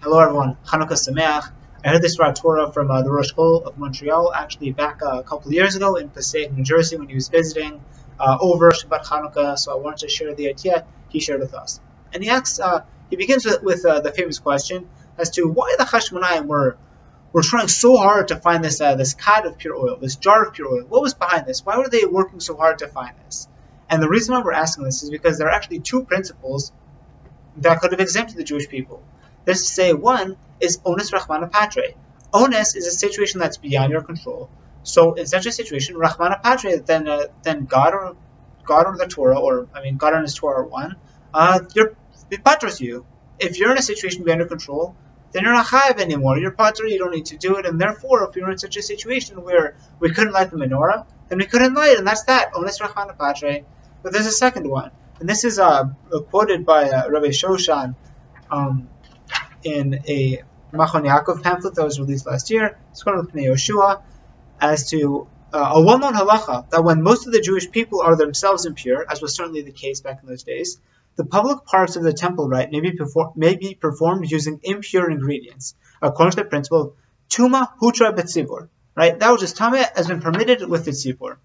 Hello everyone, Chanukah Sameach. I heard this Torah from the Rosh of Montreal, actually back a couple of years ago in Passaic, New Jersey, when he was visiting over Shabbat Chanukah. So I wanted to share the idea he shared with us. And he begins with the famous question as to why the Hashmonaim were trying so hard to find this cad of pure oil, this jar of pure oil. What was behind this? Why were they working so hard to find this? And the reason why we're asking this is because there are actually two principles that could have exempted the Jewish people. That is to say, one is onus Rahmana Patre. Onus is a situation that's beyond your control. So in such a situation, Rahmana Patre, then God or the Torah, God and His Torah are one. It patres you. If you're in a situation beyond your control, then you're not chayav anymore. You're pater, you don't need to do it, and therefore, if you're in such a situation where we couldn't light the menorah, then we couldn't light it, and that's that. Onus Rahmana Patre. But there's a second one, and this is quoted by Rabbi Shoshan in a Machon Yaakov pamphlet that was released last year. It's called Pnei Yoshua, as to a well-known halacha that when most of the Jewish people are themselves impure, as was certainly the case back in those days, the public parts of the temple rite may be performed using impure ingredients, according to the principle of Tuma Hutra Betzibur. Right? That which is Tameh has been permitted with the Tzibur.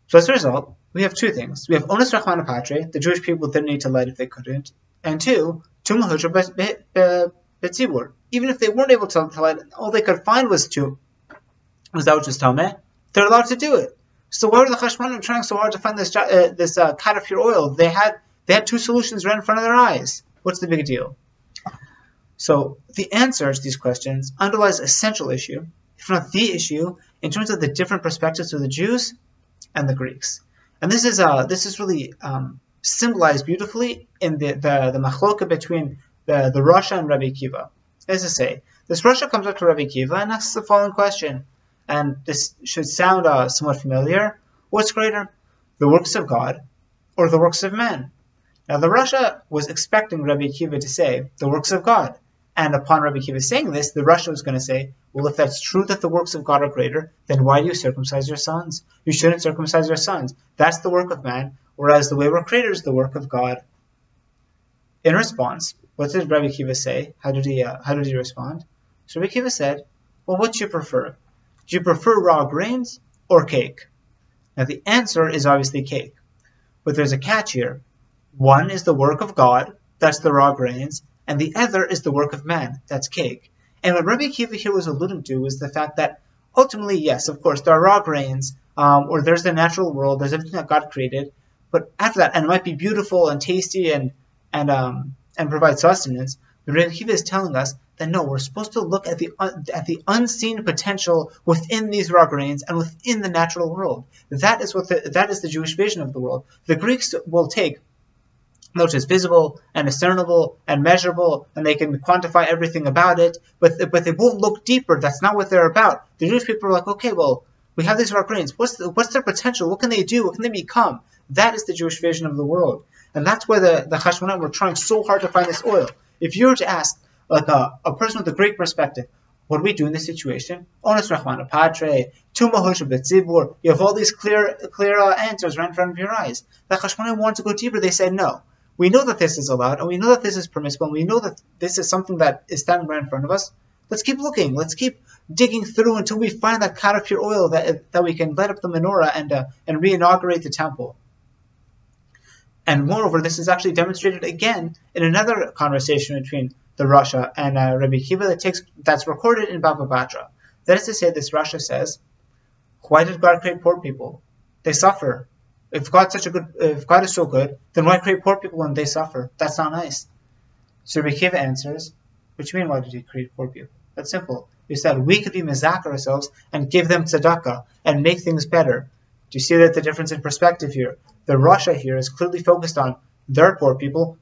So as a result, we have two things. We have Onus Rahmana Patre, the Jewish people didn't need to light if they couldn't, and two, Tuma Hutra Betzibur. Even if they weren't able to light, all they could find was that which is Tameh, they're allowed to do it. So why were the Chashmonaim trying so hard to find this cad of pure oil? They had two solutions right in front of their eyes. What's the big deal? So the answer to these questions underlies a central issue, if not the issue, in terms of the different perspectives of the Jews and the Greeks. And this is really symbolized beautifully in the machloka between the Rosh and Rabbi Akiva. As to say, this Rosh comes up to Rabbi Akiva and asks the following question, and this should sound somewhat familiar. What's greater, the works of God or the works of man? Now the Rosh was expecting Rabbi Akiva to say the works of God, and upon Rabbi Akiva saying this, the Rosh was going to say, well, if that's true that the works of God are greater, then why do you circumcise your sons? You shouldn't circumcise your sons. That's the work of man, whereas the way we're created is the work of God. In response, what did Rabbi Akiva say? How did he respond? So Rabbi Akiva said, well, what do you prefer? Do you prefer raw grains or cake? Now the answer is obviously cake, but there's a catch here. One is the work of God, that's the raw grains, and the other is the work of man, that's cake. And what Rabbi Akiva here was alluding to was the fact that ultimately, yes, of course, there are raw grains, or there's the natural world, there's everything that God created, but after that, and it might be beautiful and tasty and provide sustenance, but Rabbi Akiva is telling us that no, we're supposed to look at the unseen potential within these raw grains and within the natural world. That is the Jewish vision of the world. The Greeks will take which is visible and discernible and measurable, and they can quantify everything about it, but they won't look deeper. That's not what they're about. The Jewish people are like, okay, well, we have these raw grains. What's their potential? What can they do? What can they become? That is the Jewish vision of the world. And that's why the Chashmonaim were trying so hard to find this oil. If you were to ask like a person with a Greek perspective, what do we do in this situation? Onus Rahmana Patre, Tuma Hutra Betzibur. You have all these clear answers right in front of your eyes. The Chashmonaim wanted to go deeper. They said no. We know that this is allowed, and we know that this is permissible, and we know that this is something that is standing right in front of us. Let's keep looking. Let's keep digging through until we find that cad of pure oil that we can light up the menorah and re-inaugurate the temple. And moreover, this is actually demonstrated again in another conversation between the Rosh and Rabbi Akiva that's recorded in Baba Batra. That is to say, this Rosh says, why did God create poor people? They suffer. If God is so good, then why create poor people when they suffer? That's not nice. So Rabbi Akiva answers, what do you mean, why did He create poor people? That's simple. He said, we could be mezakah ourselves and give them tzedakah and make things better. Do you see that the difference in perspective here? The Rosh here is clearly focused on, there are poor people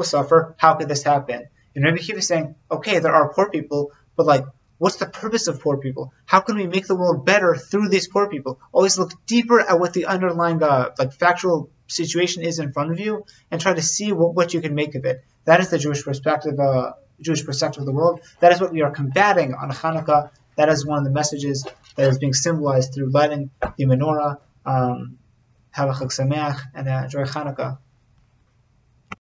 suffer, how could this happen? And Rabbi Akiva is saying, okay, there are poor people, but what's the purpose of poor people? How can we make the world better through these poor people? Always look deeper at what the underlying factual situation is in front of you and try to see what you can make of it. That is the Jewish perspective of the world. That is what we are combating on Chanukah. That is one of the messages that is being symbolized through lighting the menorah. Have a Chag Sameach and enjoy Chanukah.